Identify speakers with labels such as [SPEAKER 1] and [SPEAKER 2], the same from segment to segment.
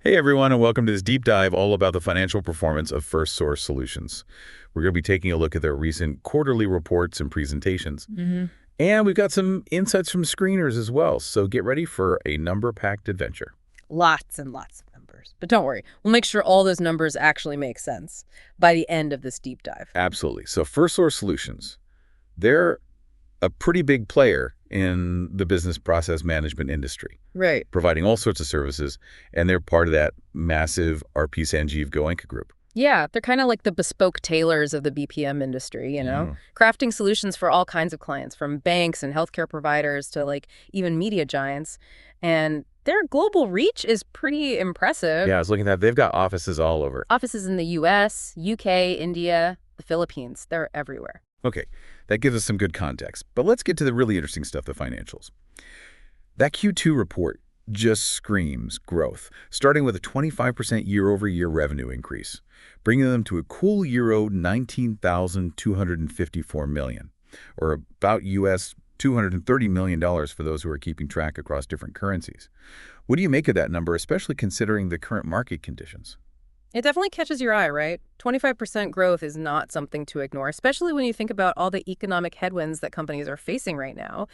[SPEAKER 1] Hey everyone, and welcome to this deep dive all about the financial performance of Firstsource Solutions. We're going to be taking a look at their recent quarterly reports and presentations. And we've got some insights from screeners as well, so get ready for a number-packed adventure.
[SPEAKER 2] Lots and lots of numbers. But don't worry, we'll make sure all those numbers actually make sense by the end of this deep dive.
[SPEAKER 1] Absolutely. So Firstsource Solutions, they're a pretty big player in the business process management industry,
[SPEAKER 2] Right.
[SPEAKER 1] providing all sorts of services, and they're part of that massive RP Sanjeev Goenka group.
[SPEAKER 2] Yeah, they're kind of like the bespoke tailors of the BPM industry,
[SPEAKER 1] Mm.
[SPEAKER 2] crafting solutions for all kinds of clients, from banks and healthcare providers to even media giants. And their global reach is pretty impressive.
[SPEAKER 1] Yeah, I was looking at that. They've got offices all over.
[SPEAKER 2] Offices in the US, UK, India, the Philippines, they're everywhere.
[SPEAKER 1] Okay, that gives us some good context. But let's get to the really interesting stuff, the financials. That Q2 report just screams growth, starting with a 25% year-over-year revenue increase, bringing them to a cool euro 19,254 million, or about US $230 million for those who are keeping track across different currencies. What do you make of that number, especially considering the current market conditions?
[SPEAKER 2] It definitely catches your eye, right? 25% growth is not something to ignore, especially when you think about all the economic headwinds that companies are facing right now.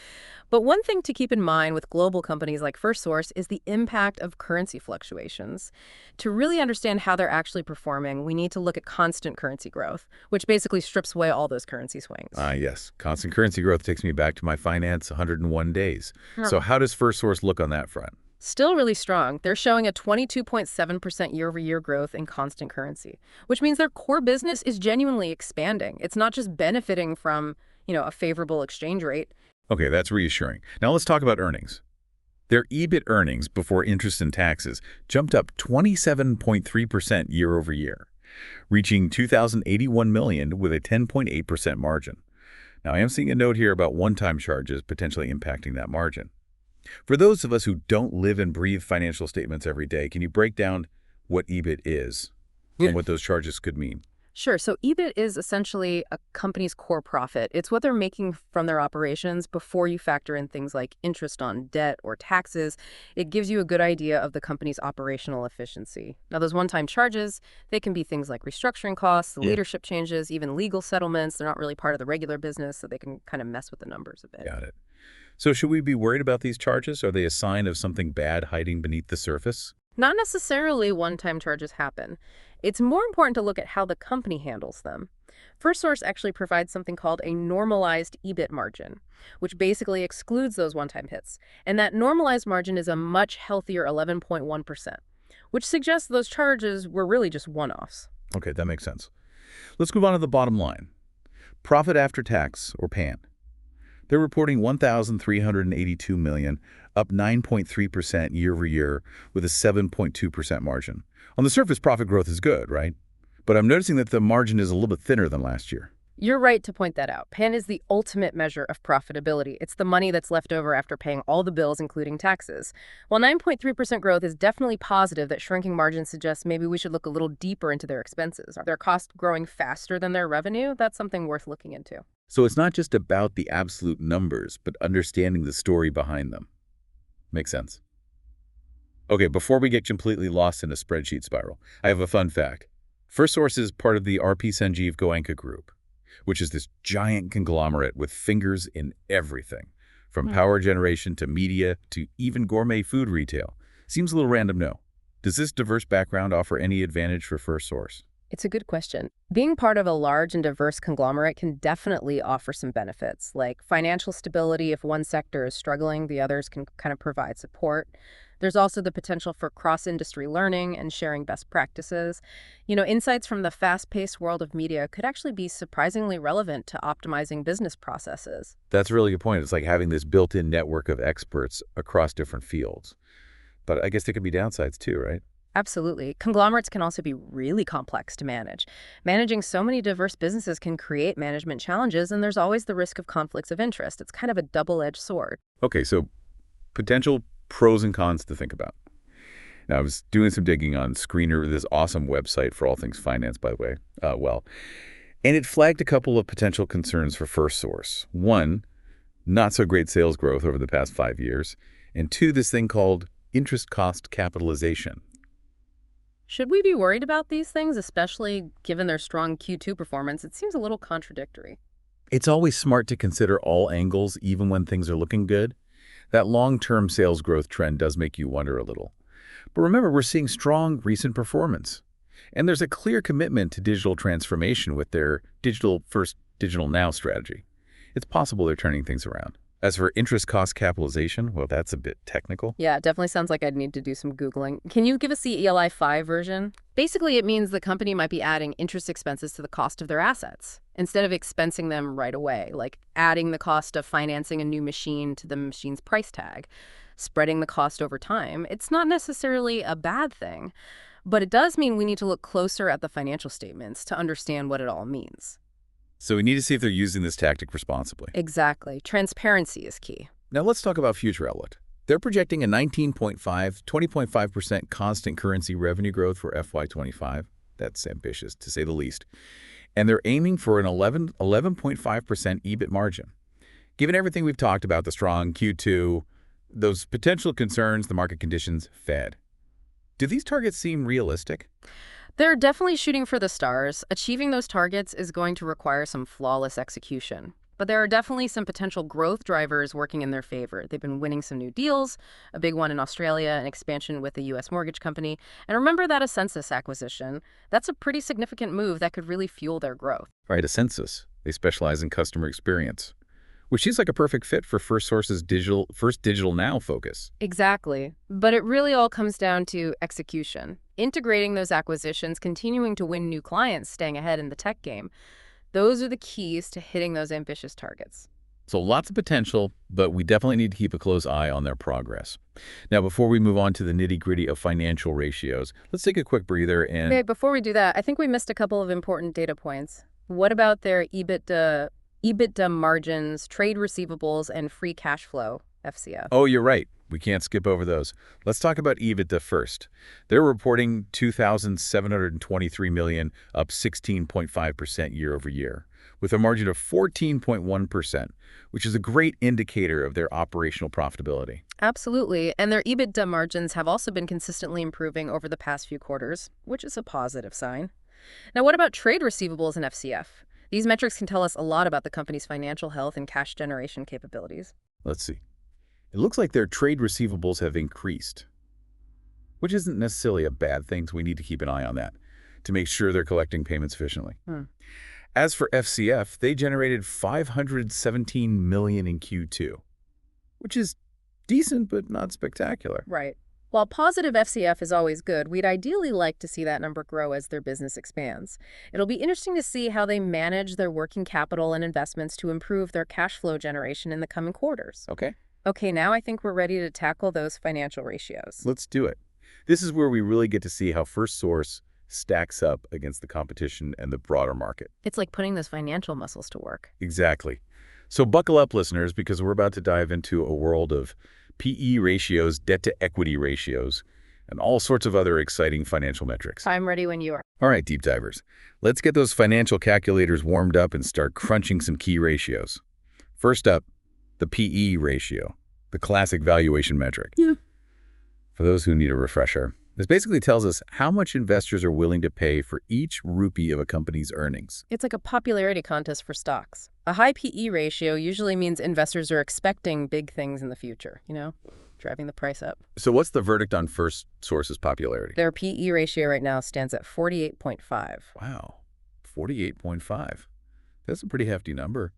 [SPEAKER 2] But one thing to keep in mind with global companies like Firstsource is the impact of currency fluctuations. To really understand how they're actually performing, we need to look at constant currency growth, which basically strips away all those currency swings.
[SPEAKER 1] Yes. Constant currency growth takes me back to my finance 101 days. So how does Firstsource look on that front?
[SPEAKER 2] Still really strong. They're showing a 22.7% year-over-year growth in constant currency, which means their core business is genuinely expanding. It's not just benefiting from, a favorable exchange rate.
[SPEAKER 1] Okay, that's reassuring. Now let's talk about earnings. Their EBIT earnings before interest and taxes jumped up 27.3% year over year, reaching $2,081 million with a 10.8% margin. Now, I am seeing a note here about one-time charges potentially impacting that margin. For those of us who don't live and breathe financial statements every day, can you break down what EBIT is and what those charges could mean?
[SPEAKER 2] Sure. So EBIT is essentially a company's core profit. It's what they're making from their operations before you factor in things like interest on debt or taxes. It gives you a good idea of the company's operational efficiency. Now, those one-time charges, they can be things like restructuring costs, leadership changes, even legal settlements. They're not really part of the regular business, so they can kind of mess with the numbers a bit.
[SPEAKER 1] Got it. So should we be worried about these charges? Are they a sign of something bad hiding beneath the surface?
[SPEAKER 2] Not necessarily one-time charges happen. It's more important to look at how the company handles them. Firstsource actually provides something called a normalized EBIT margin, which basically excludes those one-time hits. And that normalized margin is a much healthier 11.1%, which suggests those charges were really just one-offs.
[SPEAKER 1] Okay, that makes sense. Let's move on to the bottom line. Profit after tax, or PAN. They're reporting $1,382 million, up 9.3% year over year with a 7.2% margin. On the surface, profit growth is good, right? But I'm noticing that the margin is a little bit thinner than last year.
[SPEAKER 2] You're right to point that out. PAN is the ultimate measure of profitability. It's the money that's left over after paying all the bills, including taxes. While 9.3% growth is definitely positive, that shrinking margin suggests maybe we should look a little deeper into their expenses. Are their costs growing faster than their revenue? That's something worth looking into.
[SPEAKER 1] So it's not just about the absolute numbers, but understanding the story behind them. Makes sense. Okay, before we get completely lost in a spreadsheet spiral, I have a fun fact. Firstsource is part of the RP Sanjeev Goenka group, which is this giant conglomerate with fingers in everything, from power generation to media to even gourmet food retail. Seems a little random, no? Does this diverse background offer any advantage for Firstsource?
[SPEAKER 2] It's a good question. Being part of a large and diverse conglomerate can definitely offer some benefits, like financial stability. If one sector is struggling, the others can kind of provide support. There's also the potential for cross-industry learning and sharing best practices. Insights from the fast-paced world of media could actually be surprisingly relevant to optimizing business processes.
[SPEAKER 1] That's a really good point. It's like having this built-in network of experts across different fields. But I guess there could be downsides too, right?
[SPEAKER 2] Absolutely. Conglomerates can also be really complex to manage. Managing so many diverse businesses can create management challenges, and there's always the risk of conflicts of interest. It's kind of a double-edged sword.
[SPEAKER 1] Okay, so potential pros and cons to think about. Now, I was doing some digging on Screener, this awesome website for all things finance, by the way, and it flagged a couple of potential concerns for Firstsource. One, not so great sales growth over the past 5 years, and two, this thing called interest cost capitalization.
[SPEAKER 2] Should we be worried about these things, especially given their strong Q2 performance? It seems a little contradictory.
[SPEAKER 1] It's always smart to consider all angles, even when things are looking good. That long-term sales growth trend does make you wonder a little. But remember, we're seeing strong recent performance. And there's a clear commitment to digital transformation with their digital first, digital now strategy. It's possible they're turning things around. As for interest cost capitalization, well, that's a bit technical.
[SPEAKER 2] Yeah, it definitely sounds like I'd need to do some Googling. Can you give us the ELI5 version? Basically, it means the company might be adding interest expenses to the cost of their assets instead of expensing them right away, like adding the cost of financing a new machine to the machine's price tag, spreading the cost over time. It's not necessarily a bad thing, but it does mean we need to look closer at the financial statements to understand what it all means.
[SPEAKER 1] So we need to see if they're using this tactic responsibly.
[SPEAKER 2] Exactly. Transparency is key.
[SPEAKER 1] Now let's talk about future outlook. They're projecting a 20.5% constant currency revenue growth for FY25. That's ambitious, to say the least. And they're aiming for an 11.5% EBIT margin. Given everything we've talked about, the strong Q2, those potential concerns, the market conditions, Fed. Do these targets seem realistic?
[SPEAKER 2] They're definitely shooting for the stars. Achieving those targets is going to require some flawless execution. But there are definitely some potential growth drivers working in their favor. They've been winning some new deals, a big one in Australia, an expansion with a U.S. mortgage company. And remember that Ascensus acquisition. That's a pretty significant move that could really fuel their growth.
[SPEAKER 1] Right, Ascensus. They specialize in customer experience, which seems like a perfect fit for Firstsource's digital now focus.
[SPEAKER 2] Exactly. But it really all comes down to execution. Integrating those acquisitions, continuing to win new clients, staying ahead in the tech game. Those are the keys to hitting those ambitious targets.
[SPEAKER 1] So lots of potential, but we definitely need to keep a close eye on their progress. Now, before we move on to the nitty-gritty of financial ratios, let's take a quick breather and...
[SPEAKER 2] Okay, before we do that, I think we missed a couple of important data points. What about their EBITDA margins, trade receivables, and free cash flow, FCF?
[SPEAKER 1] Oh, you're right. We can't skip over those. Let's talk about EBITDA first. They're reporting $2,723 million, up 16.5% year over year, with a margin of 14.1%, which is a great indicator of their operational profitability.
[SPEAKER 2] Absolutely. And their EBITDA margins have also been consistently improving over the past few quarters, which is a positive sign. Now, what about trade receivables and FCF? These metrics can tell us a lot about the company's financial health and cash generation capabilities.
[SPEAKER 1] Let's see. It looks like their trade receivables have increased, which isn't necessarily a bad thing, so we need to keep an eye on that to make sure they're collecting payments efficiently. As for FCF, they generated $517 million in Q2, which is decent but not spectacular.
[SPEAKER 2] Right. While positive FCF is always good, we'd ideally like to see that number grow as their business expands. It'll be interesting to see how they manage their working capital and investments to improve their cash flow generation in the coming quarters. Okay, now I think we're ready to tackle those financial ratios.
[SPEAKER 1] Let's do it. This is where we really get to see how Firstsource stacks up against the competition and the broader market.
[SPEAKER 2] It's like putting those financial muscles to work.
[SPEAKER 1] Exactly. So buckle up, listeners, because we're about to dive into a world of PE ratios, debt-to-equity ratios, and all sorts of other exciting financial metrics.
[SPEAKER 2] I'm ready when you are.
[SPEAKER 1] All right, deep divers. Let's get those financial calculators warmed up and start crunching some key ratios. First up, the PE ratio, the classic valuation metric. For those who need a refresher, this basically tells us how much investors are willing to pay for each rupee of a company's earnings.
[SPEAKER 2] It's like a popularity contest for stocks. A high PE ratio usually means investors are expecting big things in the future, driving the price up.
[SPEAKER 1] So what's the verdict on Firstsource's popularity?
[SPEAKER 2] Their PE ratio right now stands at 48.5.
[SPEAKER 1] Wow, 48.5. That's a pretty hefty number.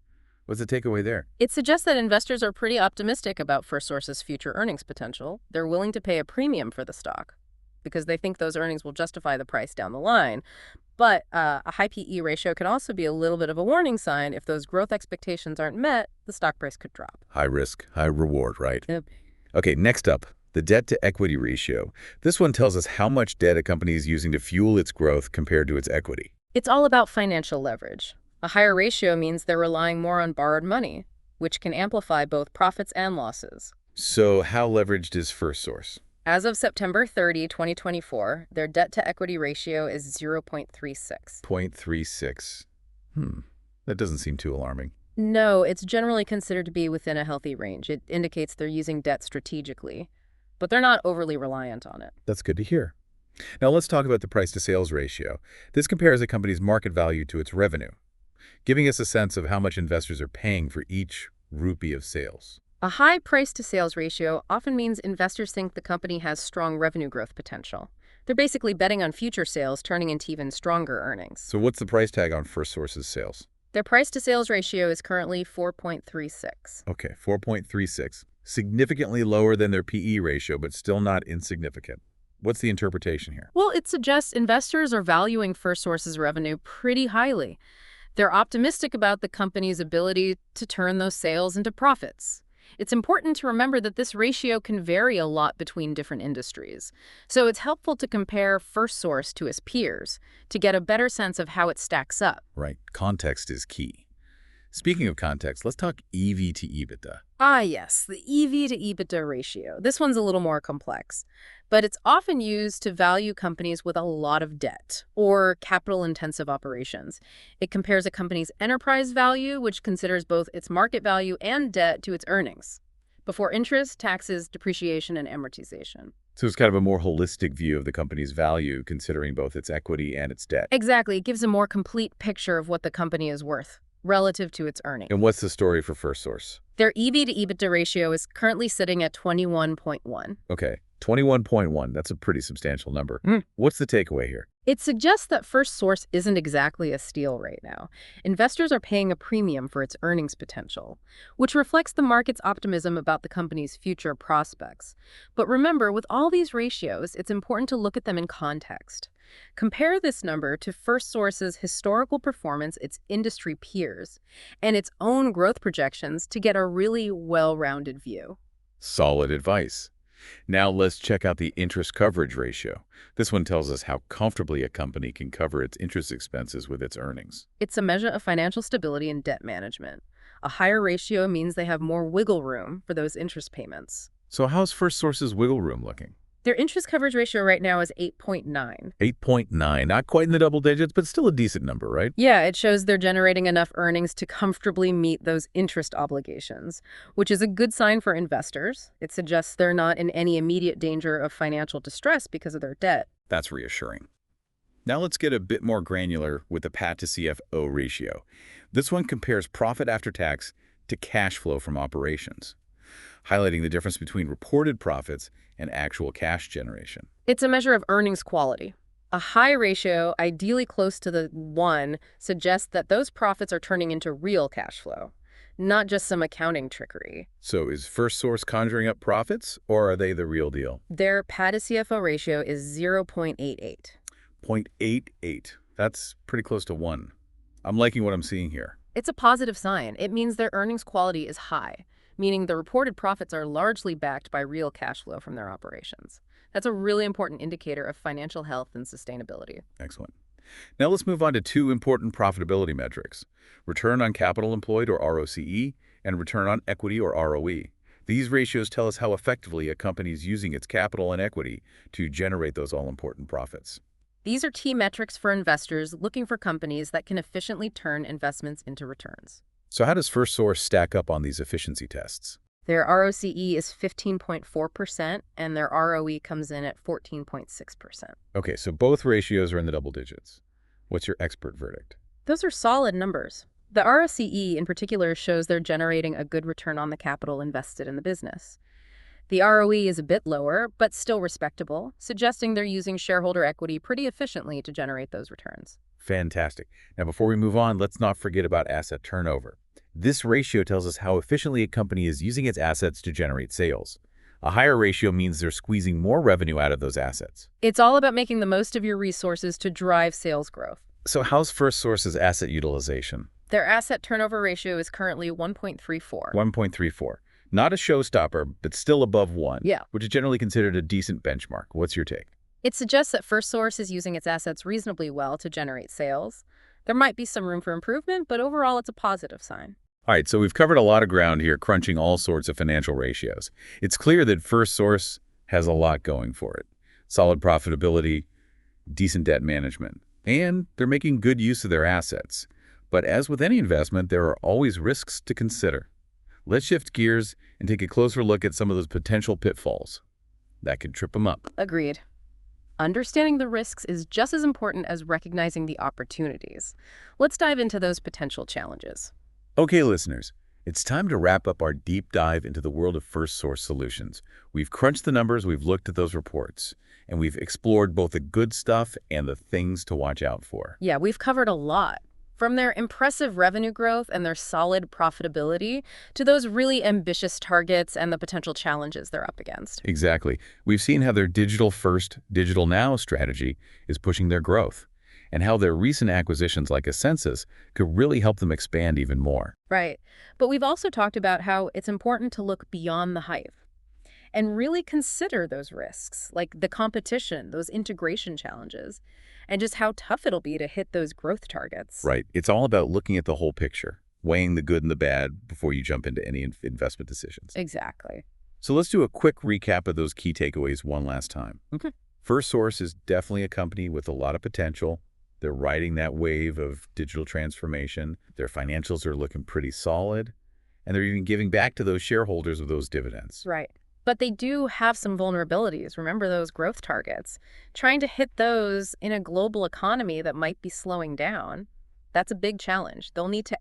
[SPEAKER 1] What's the takeaway there?
[SPEAKER 2] It suggests that investors are pretty optimistic about Firstsource's future earnings potential. They're willing to pay a premium for the stock because they think those earnings will justify the price down the line. But a high PE ratio can also be a little bit of a warning sign. If those growth expectations aren't met, the stock price could drop.
[SPEAKER 1] High risk, high reward, right?
[SPEAKER 2] Yep.
[SPEAKER 1] Okay, next up, the debt-to-equity ratio. This one tells us how much debt a company is using to fuel its growth compared to its equity.
[SPEAKER 2] It's all about financial leverage. A higher ratio means they're relying more on borrowed money, which can amplify both profits and losses.
[SPEAKER 1] So how leveraged is Firstsource?
[SPEAKER 2] As of September 30, 2024, their debt-to-equity ratio is 0.36.
[SPEAKER 1] 0.36. That doesn't seem too alarming.
[SPEAKER 2] No, it's generally considered to be within a healthy range. It indicates they're using debt strategically, but they're not overly reliant on it.
[SPEAKER 1] That's good to hear. Now let's talk about the price-to-sales ratio. This compares a company's market value to its revenue, giving us a sense of how much investors are paying for each rupee of sales.
[SPEAKER 2] A high price-to-sales ratio often means investors think the company has strong revenue growth potential. They're basically betting on future sales turning into even stronger earnings.
[SPEAKER 1] So what's the price tag on Firstsource's sales?
[SPEAKER 2] Their price-to-sales ratio is currently 4.36.
[SPEAKER 1] Okay, 4.36. Significantly lower than their PE ratio, but still not insignificant. What's the interpretation here?
[SPEAKER 2] Well, it suggests investors are valuing Firstsource's revenue pretty highly. They're optimistic about the company's ability to turn those sales into profits. It's important to remember that this ratio can vary a lot between different industries. So it's helpful to compare Firstsource to its peers to get a better sense of how it stacks up.
[SPEAKER 1] Right, context is key. Speaking of context, let's talk EV to EBITDA.
[SPEAKER 2] Ah, yes, the EV to EBITDA ratio. This one's a little more complex, but it's often used to value companies with a lot of debt or capital-intensive operations. It compares a company's enterprise value, which considers both its market value and debt, to its earnings, before interest, taxes, depreciation, and amortization.
[SPEAKER 1] So it's kind of a more holistic view of the company's value, considering both its equity and its debt.
[SPEAKER 2] Exactly. It gives a more complete picture of what the company is worth relative to its earnings.
[SPEAKER 1] And what's the story for Firstsource?
[SPEAKER 2] Their EV to EBITDA ratio is currently sitting at 21.1.
[SPEAKER 1] Okay, 21.1. That's a pretty substantial number. What's the takeaway here?
[SPEAKER 2] It suggests that Firstsource isn't exactly a steal right now. Investors are paying a premium for its earnings potential, which reflects the market's optimism about the company's future prospects. But remember, with all these ratios, it's important to look at them in context. Compare this number to Firstsource's historical performance, its industry peers, and its own growth projections to get a really well-rounded view.
[SPEAKER 1] Solid advice. Now let's check out the interest coverage ratio. This one tells us how comfortably a company can cover its interest expenses with its earnings.
[SPEAKER 2] It's a measure of financial stability and debt management. A higher ratio means they have more wiggle room for those interest payments.
[SPEAKER 1] So how's Firstsource's wiggle room looking?
[SPEAKER 2] Their interest coverage ratio right now is 8.9.
[SPEAKER 1] 8.9, not quite in the double digits, but still a decent number, right?
[SPEAKER 2] Yeah, it shows they're generating enough earnings to comfortably meet those interest obligations, which is a good sign for investors. It suggests they're not in any immediate danger of financial distress because of their debt.
[SPEAKER 1] That's reassuring. Now let's get a bit more granular with the PAT to CFO ratio. This one compares profit after tax to cash flow from operations, highlighting the difference between reported profits and actual cash generation.
[SPEAKER 2] It's a measure of earnings quality. A high ratio, ideally close to the 1, suggests that those profits are turning into real cash flow, not just some accounting trickery.
[SPEAKER 1] So is Firstsource conjuring up profits, or are they the real deal?
[SPEAKER 2] Their PAT to CFO ratio is 0.88.
[SPEAKER 1] 0.88. That's pretty close to 1. I'm liking what I'm seeing here.
[SPEAKER 2] It's a positive sign. It means their earnings quality is high, meaning the reported profits are largely backed by real cash flow from their operations. That's a really important indicator of financial health and sustainability.
[SPEAKER 1] Excellent. Now let's move on to two important profitability metrics: return on capital employed, or ROCE, and return on equity, or ROE. These ratios tell us how effectively a company is using its capital and equity to generate those all-important profits.
[SPEAKER 2] These are key metrics for investors looking for companies that can efficiently turn investments into returns.
[SPEAKER 1] So how does Firstsource stack up on these efficiency tests?
[SPEAKER 2] Their ROCE is 15.4%, and their ROE comes in at 14.6%.
[SPEAKER 1] Okay, so both ratios are in the double digits. What's your expert verdict?
[SPEAKER 2] Those are solid numbers. The ROCE in particular shows they're generating a good return on the capital invested in the business. The ROE is a bit lower, but still respectable, suggesting they're using shareholder equity pretty efficiently to generate those returns.
[SPEAKER 1] Fantastic. Now, before we move on, let's not forget about asset turnover. This ratio tells us how efficiently a company is using its assets to generate sales. A higher ratio means they're squeezing more revenue out of those assets.
[SPEAKER 2] It's all about making the most of your resources to drive sales growth.
[SPEAKER 1] So how's Firstsource's asset utilization?
[SPEAKER 2] Their asset turnover ratio is currently 1.34.
[SPEAKER 1] 1.34. Not a showstopper, but still above 1,
[SPEAKER 2] Yeah.
[SPEAKER 1] which is generally considered a decent benchmark. What's your take?
[SPEAKER 2] It suggests that Firstsource is using its assets reasonably well to generate sales. There might be some room for improvement, but overall it's a positive sign.
[SPEAKER 1] All right, so we've covered a lot of ground here, crunching all sorts of financial ratios. It's clear that Firstsource has a lot going for it. Solid profitability, decent debt management, and they're making good use of their assets. But as with any investment, there are always risks to consider. Let's shift gears and take a closer look at some of those potential pitfalls that could trip them up.
[SPEAKER 2] Agreed. Understanding the risks is just as important as recognizing the opportunities. Let's dive into those potential challenges.
[SPEAKER 1] Okay, listeners, it's time to wrap up our deep dive into the world of Firstsource solutions. We've crunched the numbers, we've looked at those reports, and we've explored both the good stuff and the things to watch out for.
[SPEAKER 2] Yeah, we've covered a lot. From their impressive revenue growth and their solid profitability to those really ambitious targets and the potential challenges they're up against.
[SPEAKER 1] Exactly. We've seen how their digital-first, digital-now strategy is pushing their growth, and how their recent acquisitions like Ascensus could really help them expand even more.
[SPEAKER 2] Right. But we've also talked about how it's important to look beyond the hype and really consider those risks, like the competition, those integration challenges, and just how tough it'll be to hit those growth targets.
[SPEAKER 1] Right. It's all about looking at the whole picture, weighing the good and the bad before you jump into any investment decisions.
[SPEAKER 2] Exactly.
[SPEAKER 1] So let's do a quick recap of those key takeaways one last time.
[SPEAKER 2] Okay.
[SPEAKER 1] Firstsource is definitely a company with a lot of potential. They're riding that wave of digital transformation. Their financials are looking pretty solid, and they're even giving back to those shareholders with those dividends.
[SPEAKER 2] Right. But they do have some vulnerabilities. Remember those growth targets. Trying to hit those in a global economy that might be slowing down, that's a big challenge. They'll need to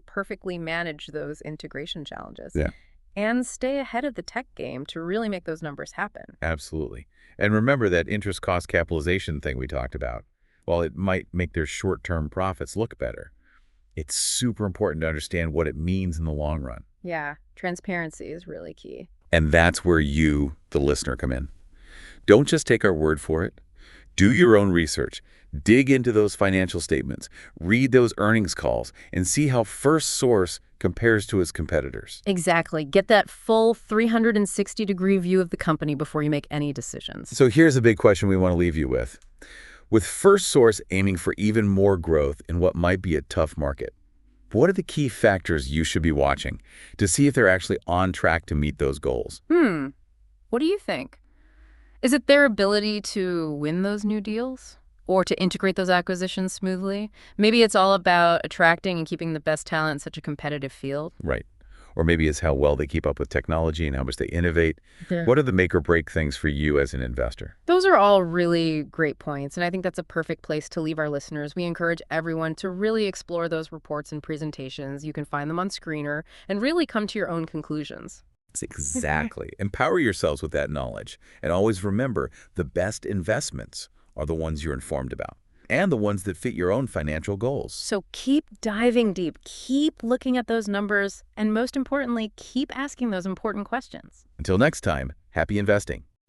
[SPEAKER 2] perfectly manage those integration challenges.
[SPEAKER 1] Yeah.
[SPEAKER 2] And stay ahead of the tech game to really make those numbers happen.
[SPEAKER 1] Absolutely. And remember that interest cost capitalization thing we talked about. While it might make their short-term profits look better, it's super important to understand what it means in the long run.
[SPEAKER 2] Yeah, transparency is really key.
[SPEAKER 1] And that's where you, the listener, come in. Don't just take our word for it. Do your own research. Dig into those financial statements. Read those earnings calls and see how Firstsource compares to its competitors.
[SPEAKER 2] Exactly. Get that full 360-degree view of the company before you make any decisions.
[SPEAKER 1] So here's a big question we want to leave you with. With Firstsource aiming for even more growth in what might be a tough market, what are the key factors you should be watching to see if they're actually on track to meet those goals?
[SPEAKER 2] What do you think? Is it their ability to win those new deals? Or to integrate those acquisitions smoothly? Maybe it's all about attracting and keeping the best talent in such a competitive field.
[SPEAKER 1] Right. Or maybe it's how well they keep up with technology and how much they innovate.
[SPEAKER 2] Yeah.
[SPEAKER 1] What are the make or break things for you as an investor?
[SPEAKER 2] Those are all really great points, and I think that's a perfect place to leave our listeners. We encourage everyone to really explore those reports and presentations. You can find them on Screener and really come to your own conclusions.
[SPEAKER 1] Exactly. Empower yourselves with that knowledge. And always remember, the best investments are the ones you're informed about and the ones that fit your own financial goals.
[SPEAKER 2] So keep diving deep, keep looking at those numbers, and most importantly, keep asking those important questions.
[SPEAKER 1] Until next time, happy investing.